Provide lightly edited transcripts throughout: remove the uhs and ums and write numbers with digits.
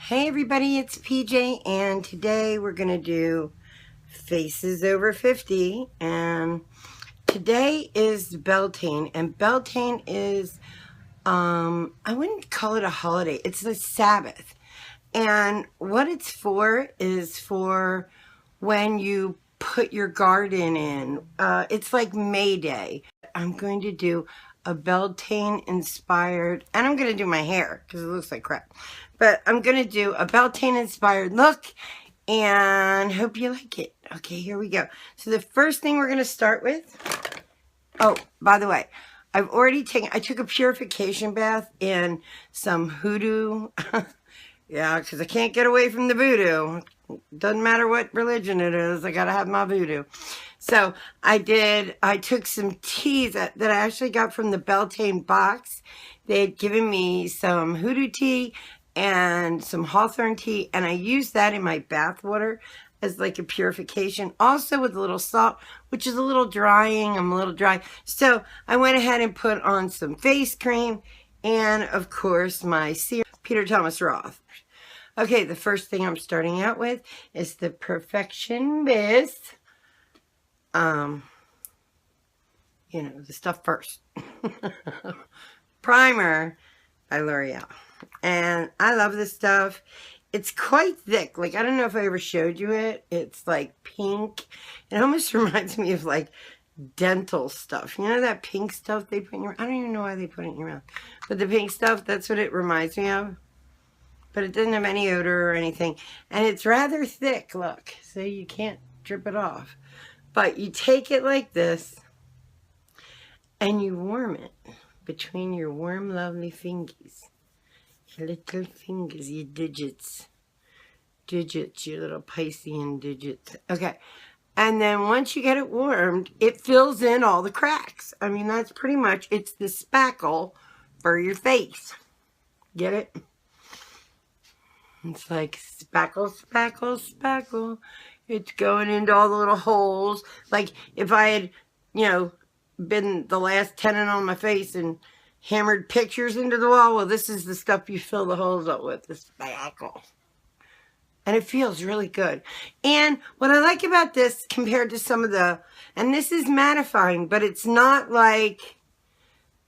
Hey everybody, it's PJ, and today we're going to do faces over 50, and today is Beltane, and Beltane is, I wouldn't call it a holiday, it's a Sabbath, and what it's for is for when you put your garden in. It's like May Day. I'm going to do a Beltane inspired, and I'm going to do my hair because it looks like crap. But I'm going to do a Beltane inspired look and hope you like it. Okay, here we go. So the first thing we're going to start with, oh, by the way, I took a purification bath in some hoodoo. Yeah, because I can't get away from the voodoo. Doesn't matter what religion it is, I gotta have my voodoo. So I took some teas that I actually got from the Beltane box. They had given me some hoodoo tea and some hawthorn tea, and I used that in my bath water as like a purification, also with a little salt, which is a little drying. I'm a little dry. So I went ahead and put on some face cream and, of course, my serum, Peter Thomas Roth. Okay, the first thing I'm starting out with is the Perfection Mist. The stuff first. Primer by L'Oreal. And I love this stuff. It's quite thick. Like, I don't know if I ever showed you it. It's like pink. It almost reminds me of like dental stuff. You know that pink stuff they put in your, I don't even know why they put it in your mouth. But the pink stuff, that's what it reminds me of. But it doesn't have any odor or anything. And it's rather thick, look. So you can't drip it off. But you take it like this, and you warm it between your warm, lovely fingers. Your little fingers, your digits. Digits, your little Piscean digits. Okay. And then once you get it warmed, it fills in all the cracks. I mean, that's pretty much, it's the spackle for your face. Get it? It's like spackle, spackle, spackle. It's going into all the little holes. Like if I had, been the last tenant on my face and hammered pictures into the wall, well, this is the stuff you fill the holes up with, the spackle. And it feels really good. And what I like about this compared to some of the, and this is mattifying, but it's not like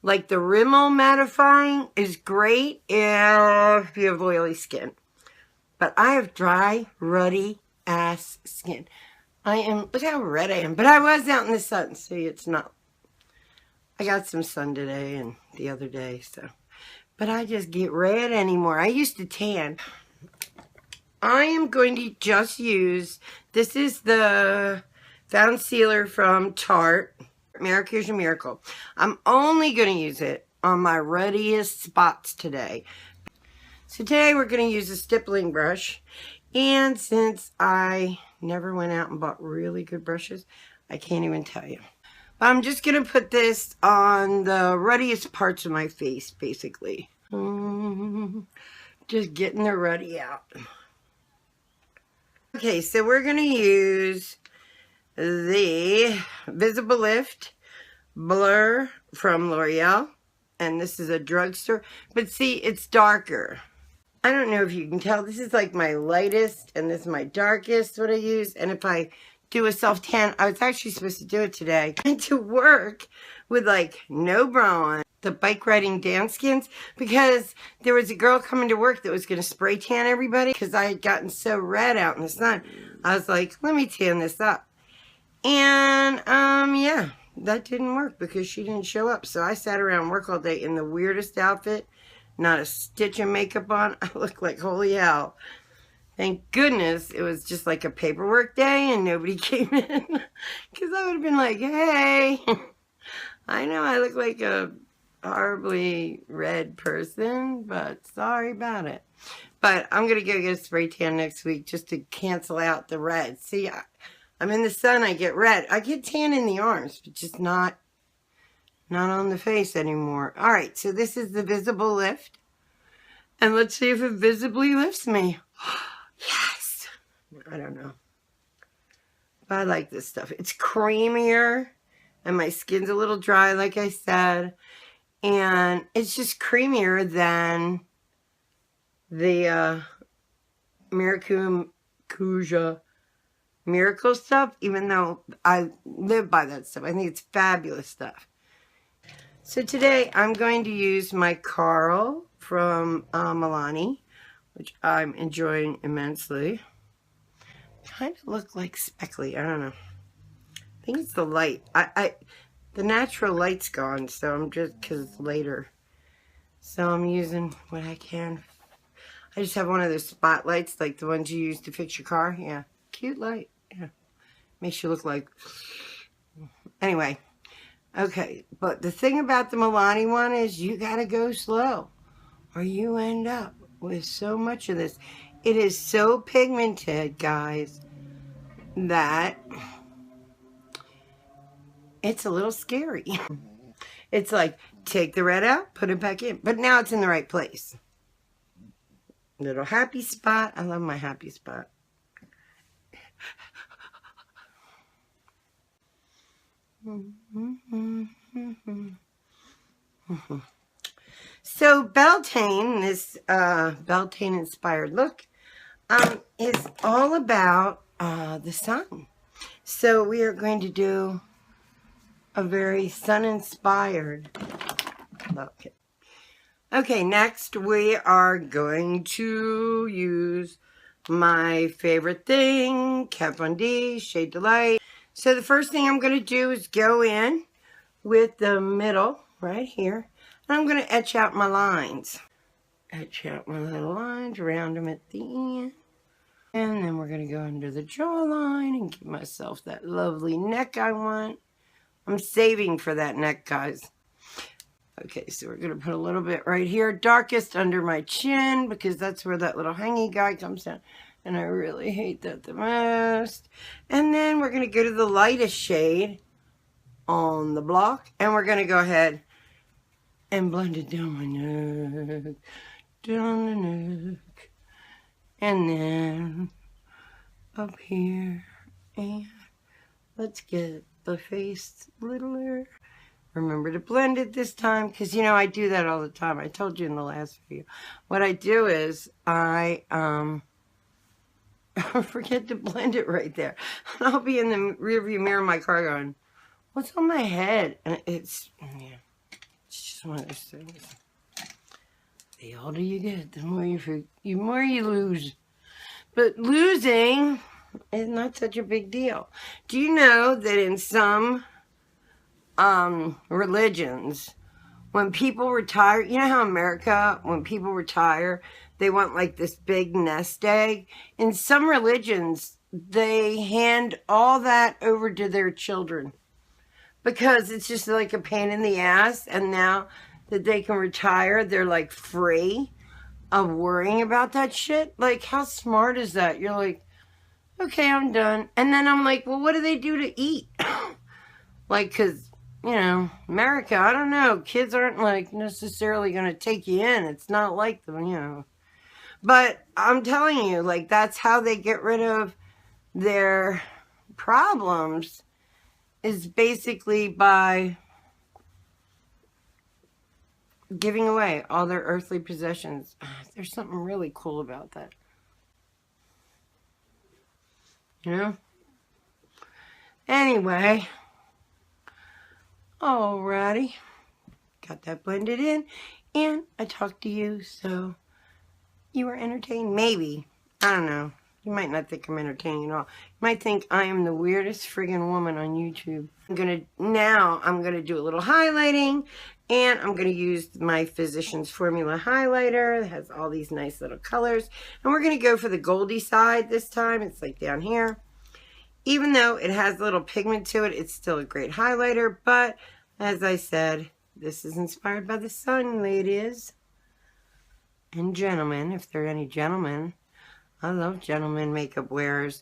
the Rimmel mattifying is great if you have oily skin. But I have dry, ruddy ass skin. Look how red I am. But I was out in the sun. See, it's not. I got some sun today and the other day, so. But I just get red anymore. I used to tan. I am going to just use, this is the Found Sealer from Tarte, Maracuja Miracle. I'm only going to use it on my ruddiest spots today. So today we're going to use a stippling brush, and since I never went out and bought really good brushes, I can't even tell you. But I'm just going to put this on the ruddiest parts of my face, basically. Just getting the ruddy out. Okay, so we're going to use the Visible Lift Blur from L'Oreal, and this is a drugstore, but see, it's darker. I don't know if you can tell. This is like my lightest, and this is my darkest, what I use. And if I do a self-tan, I was actually supposed to do it today. I went to work with like no bra on, the bike riding dance skins, because there was a girl coming to work that was going to spray tan everybody because I had gotten so red out in the sun. I was like, let me tan this up. And, yeah, that didn't work because she didn't show up. So I sat around work all day in the weirdest outfit. Not a stitch of makeup on. I look like holy hell. Thank goodness it was just like a paperwork day and nobody came in. Because I would have been like, hey, I know I look like a horribly red person, but sorry about it. But I'm going to go get a spray tan next week just to cancel out the red. See, I'm in the sun, I get red. I get tan in the arms, but just not on the face anymore. All right, so this is the Visible Lift. And let's see if it visibly lifts me. Yes. I don't know. But I like this stuff. It's creamier. And my skin's a little dry, like I said. And it's just creamier than the Miracuja miracle stuff, even though I live by that stuff. I think it's fabulous stuff. So today I'm going to use my Carl from Milani, which I'm enjoying immensely. Kind of look like speckly. I don't know. I think it's the light. The natural light's gone, so I'm just, because it's later. So I'm using what I can. I just have one of those spotlights, like the ones you use to fix your car. Yeah, cute light. Yeah, makes you look like... Anyway, okay. But the thing about the Milani one is you gotta go slow, or you end up with so much of this. It is so pigmented, guys, that it's a little scary. It's like, take the red out, put it back in. But now it's in the right place. Little happy spot. I love my happy spot. So Beltane, this Beltane inspired look, is all about the sun. So we are going to do a very sun-inspired look. Okay, next we are going to use my favorite thing, Kat Von D, Shade Delight. So the first thing I'm going to do is go in with the middle right here. And I'm going to etch out my lines. Etch out my little lines, round them at the end. And then we're going to go under the jawline and give myself that lovely neck I want. I'm saving for that neck, guys. Okay, so we're going to put a little bit right here, darkest under my chin, because that's where that little hangy guy comes down. And I really hate that the most. And then we're going to go to the lightest shade on the block. And we're going to go ahead and blend it down my neck. Down the neck. And then up here. And let's get the face littler. Remember to blend it this time, because, you know, I do that all the time. I told you in the last video. What I do is I forget to blend it right there. And I'll be in the rearview mirror of my car going, what's on my head? And it's just one of those things. The older you get, the more you lose. But losing is not such a big deal. Do you know that in some religions, when people retire, you know how America, when people retire, they want like this big nest egg? In some religions, they hand all that over to their children because it's just like a pain in the ass. And now that they can retire, they're like free of worrying about that shit. Like, how smart is that? You're like, okay, I'm done. And then I'm like, well, what do they do to eat? Like, because, you know, America, I don't know. Kids aren't, like, necessarily going to take you in. It's not like them, you know. But I'm telling you, like, that's how they get rid of their problems, is basically by giving away all their earthly possessions. There's something really cool about that. You know? Anyway. Alrighty. Got that blended in. And I talked to you, so you were entertained. Maybe. I don't know. You might not think I'm entertaining at all. You might think I am the weirdest friggin' woman on YouTube. Now I'm gonna do a little highlighting, and I'm gonna use my Physicians Formula highlighter. It has all these nice little colors. And we're gonna go for the goldy side this time. It's like down here. Even though it has a little pigment to it, it's still a great highlighter. But as I said, this is inspired by the sun, ladies and gentlemen, if there are any gentlemen. I love gentlemen makeup wearers.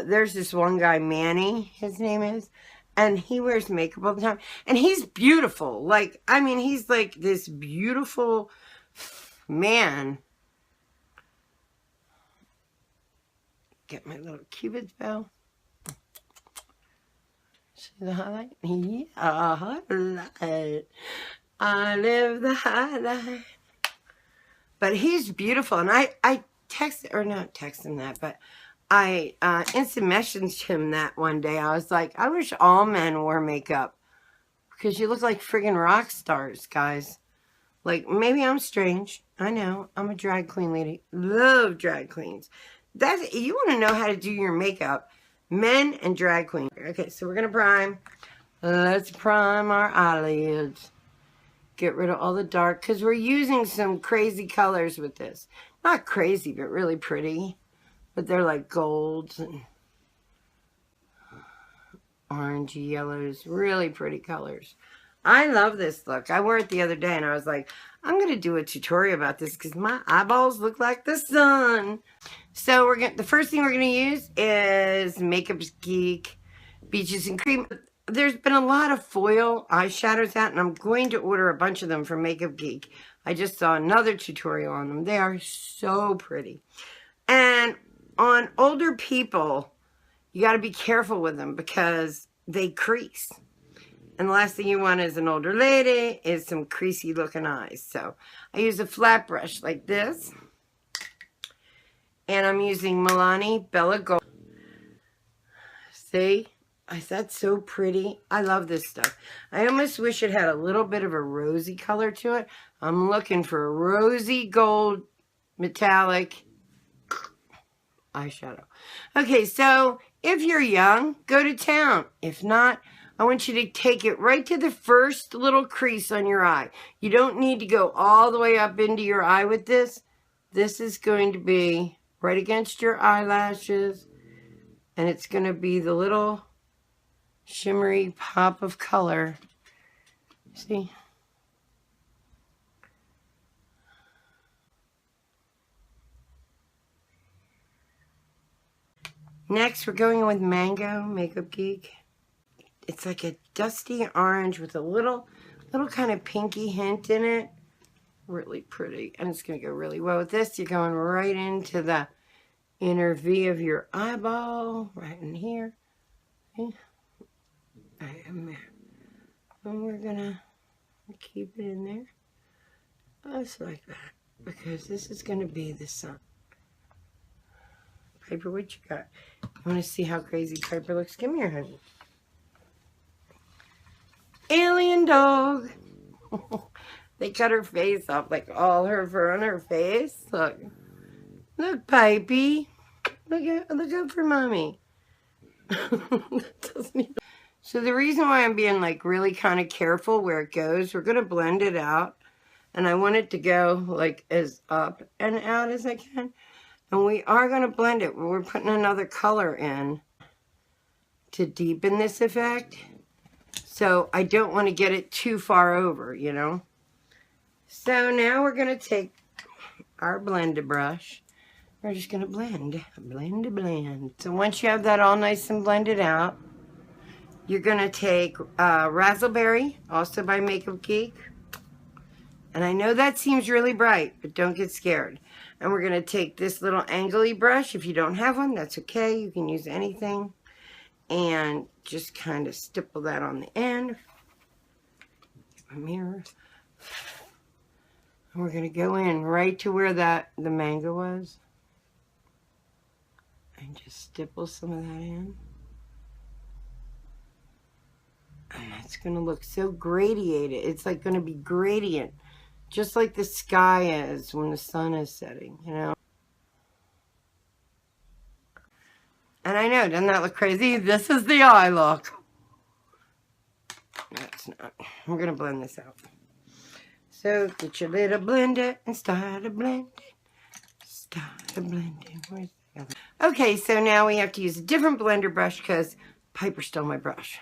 There's this one guy, Manny, his name is, and he wears makeup all the time. And he's beautiful. Like, I mean, he's like this beautiful man. Get my little Cupid's bow. See the highlight? Yeah, highlight. I live the highlight. But he's beautiful. And I not text him that, but I instant messaged him that one day. I was like, I wish all men wore makeup because you look like friggin' rock stars, guys. Like, maybe I'm strange. I know. I'm a drag queen lady. Love drag queens. You want to know how to do your makeup. Men and drag queen. Okay, so we're going to prime. Let's prime our eyelids. Get rid of all the dark, because we're using some crazy colors with this. Not crazy, but really pretty. But they're like golds and orangey yellows. Really pretty colors. I love this look. I wore it the other day, and I was like, I'm going to do a tutorial about this, because my eyeballs look like the sun. So the first thing we're going to use is Makeup Geek Beaches and Cream. There's been a lot of foil eyeshadows out, and I'm going to order a bunch of them from Makeup Geek. I just saw another tutorial on them. They are so pretty. And on older people, you got to be careful with them because they crease. And the last thing you want as an older lady is some creasy looking eyes. So I use a flat brush like this. And I'm using Milani Bella Gold. See? That's so pretty. I love this stuff. I almost wish it had a little bit of a rosy color to it. I'm looking for a rosy gold metallic eyeshadow. Okay, so if you're young, go to town. If not, I want you to take it right to the first little crease on your eye. You don't need to go all the way up into your eye with this. This is going to be right against your eyelashes. And it's going to be the little shimmery pop of color. See? Next, we're going in with Mango Makeup Geek. It's like a dusty orange with a little kind of pinky hint in it. Really pretty. And it's going to go really well with this. You're going right into the inner V of your eyeball. Right in here. Okay. Right in there. And we're going to keep it in there. Just like that. Because this is going to be the sun. Piper, what you got? You want to see how crazy Piper looks? Give me your honey. Alien dog. They cut her face off, like all her fur on her face. Look. Look, Pipey. Look up for Mommy. So the reason why I'm being like really kind of careful where it goes, we're going to blend it out. And I want it to go like as up and out as I can. And we are going to blend it. We're putting another color in to deepen this effect. So I don't want to get it too far over, you know. So now we're going to take our blender brush. We're just going to blend. So once you have that all nice and blended out, you're going to take Razzleberry, also by Makeup Geek. And I know that seems really bright, but don't get scared. And we're going to take this little angly brush. If you don't have one, that's okay. You can use anything. And just kind of stipple that on the end. Get my mirror. And we're going to go in right to where the mango was. And just stipple some of that in. And that's going to look so gradiated. It's like going to be gradient. Just like the sky is when the sun is setting, you know. And I know, doesn't that look crazy? This is the eye look. No, it's not. We're going to blend this out. So get your little blender and start a blending. Start a blending. Where's the other? Okay, so now we have to use a different blender brush because Piper stole my brush.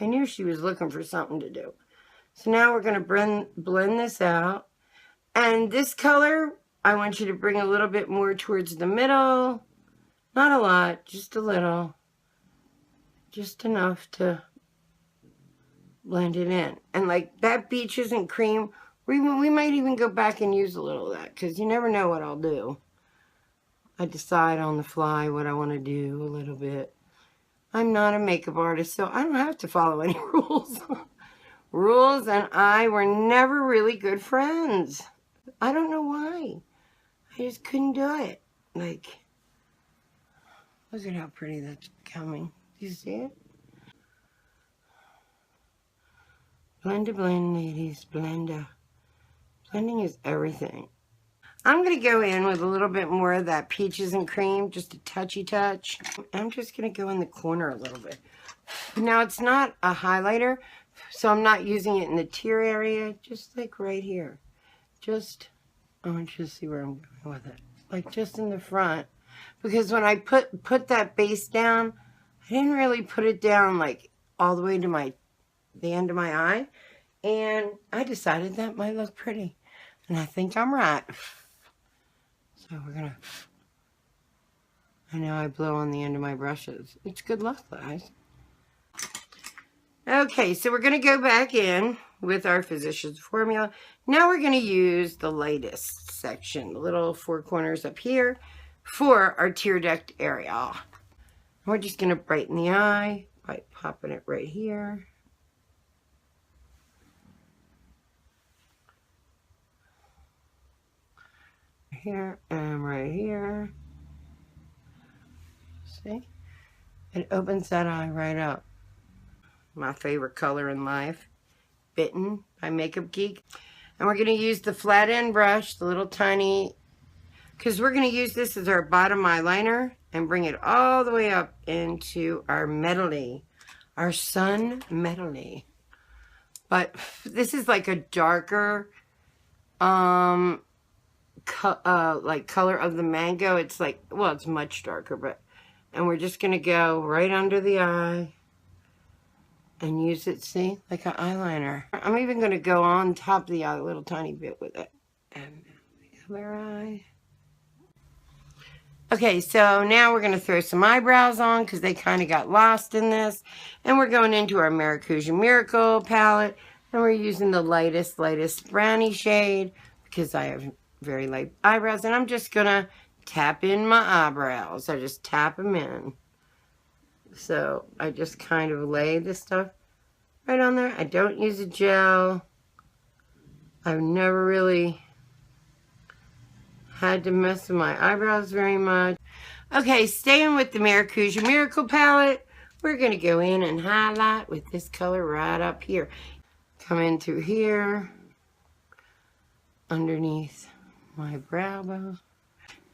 I knew she was looking for something to do. So now we're going to blend this out. And this color, I want you to bring a little bit more towards the middle. Not a lot, just a little. Just enough to blend it in. And like that Beaches and Cream, we might even go back and use a little of that because you never know what I'll do. I decide on the fly what I want to do a little bit. I'm not a makeup artist, so I don't have to follow any rules. Rules and I were never really good friends. I don't know why. I just couldn't do it. like, look at how pretty that's becoming. Do you see it? Blend to blend, ladies, blend. Blending is everything. I'm going to go in with a little bit more of that peaches and cream, just a touchy touch. I'm just going to go in the corner a little bit. Now, it's not a highlighter, so I'm not using it in the tear area, just like right here. Just, I want you to see where I'm going with it. Like just in the front. Because when I put that base down, I didn't really put it down like all the way to the end of my eye. And I decided that might look pretty. And I think I'm right. So we're going to, I know I blow on the end of my brushes. It's good luck, guys. Okay, so we're going to go back in with our Physicians Formula. Now we're going to use the lightest section, the little four corners up here for our tear duct area. We're just going to brighten the eye by popping it right here. Here and right here. See? It opens that eye right up. My favorite color in life. Bitten by Makeup Geek. And we're going to use the flat end brush, the little tiny, because we're going to use this as our bottom eyeliner and bring it all the way up into our metally, our sun metally. But this is like a darker, like color of the mango. It's like, well, it's much darker, but, and we're just going to go right under the eye and use it, see, like an eyeliner. I'm even going to go on top of the eye a little tiny bit with it. And the other eye. Okay, so now we're going to throw some eyebrows on because they kind of got lost in this. And we're going into our Maracuja Miracle palette. And we're using the lightest brownie shade because I have very light eyebrows. And I'm just going to tap in my eyebrows. I just tap them in. So I just kind of lay this stuff right on there. I don't use a gel. I've never really had to mess with my eyebrows very much. Okay, staying with the Maracuja Miracle palette, we're going to go in and highlight with this color right up here. Come in through here, underneath my brow bone.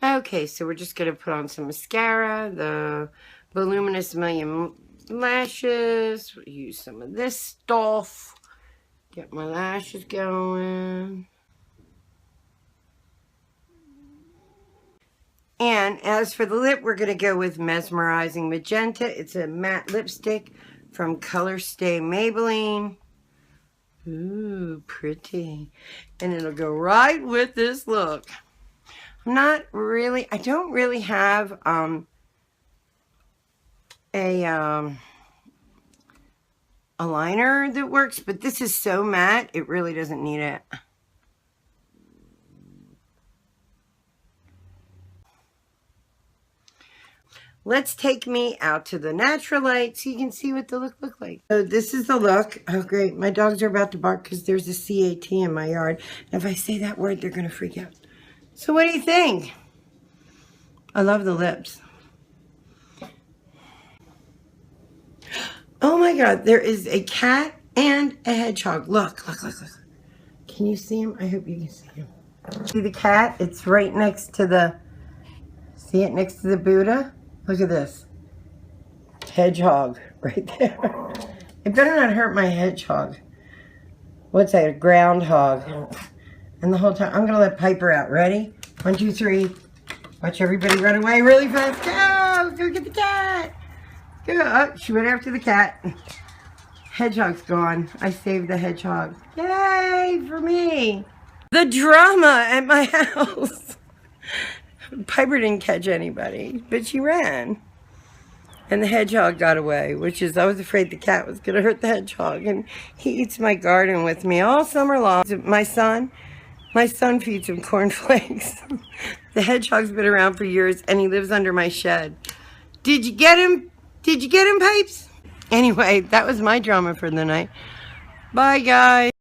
Okay, so we're just going to put on some mascara, the Voluminous Million Lashes. We'll use some of this stuff. Get my lashes going. And as for the lip, we're going to go with Mesmerizing Magenta. It's a matte lipstick from Color Stay Maybelline. Ooh, pretty. And it'll go right with this look. I don't really have a liner that works, but this is so matte, it really doesn't need it. Let's take me out to the natural light so you can see what the look like. So this is the look. Oh, great. My dogs are about to bark because there's a CAT in my yard. And if I say that word, they're going to freak out. So what do you think? I love the lips. Oh my God, there is a cat and a hedgehog. Look. Can you see him? I hope you can see him. See the cat? It's right next to the, see it next to the Buddha? Look at this. Hedgehog right there. It better not hurt my hedgehog. What's that? A groundhog. And the whole time, I'm going to let Piper out. Ready? 1, 2, 3. Watch everybody run away really fast. Go! Go get the cat! Go! Oh, she went after the cat. Hedgehog's gone. I saved the hedgehog. Yay for me! The drama at my house. Piper didn't catch anybody, but she ran. And the hedgehog got away, which is, I was afraid the cat was going to hurt the hedgehog. And he eats my garden with me all summer long. My son feeds him cornflakes. The hedgehog's been around for years, and he lives under my shed. Did you get him? Did you get him, Pipes? Anyway, that was my drama for the night. Bye, guys.